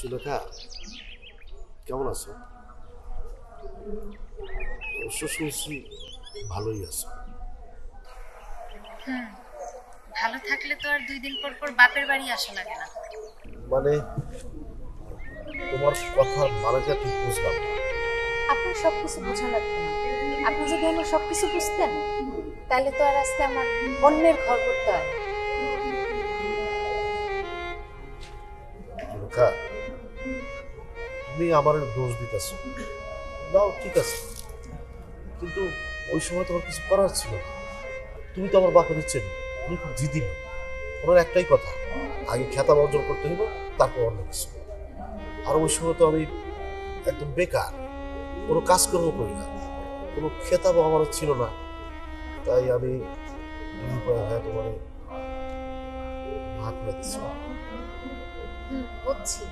সুলেখা, কেমন আছো? অবশ্য শুনছি ভালোই আছো। হুম। ভালো থাকলে তো আর 2 দিন পর পর বাপের বাড়ি আসা লাগে না। মানে তোমার কথার মানেটা ঠিক বুঝলাম না। আপনার সবকিছু বোঝা লাগবে না। আপনি যদি আমার সবকিছু বুঝতেন তাহলে তো আর আজকে আমার অন্যের ঘর করতে হয় না। সুলেখা, তুমি আমার দোষ দিতেছো। দাও, ঠিক আছে, কিন্তু ওই সময় তোমার কিছু করার ছিল না। তুমি তো আমার বাপের চেনো, তুমি খুব জিদি না। ওনার একটাই কথা, আগে খেতাব অর্জন করতে হইব, তারপর অন্য কিছু। আর ওই সময় তো আমি একদম বেকার, কোনো কাজকর্ম করি না, কোনো খেতাবও আমার ছিল না। তাই আমি নিরুপায় হয়ে তোমার ভাগ করে দিচ্ছি। বুঝছি।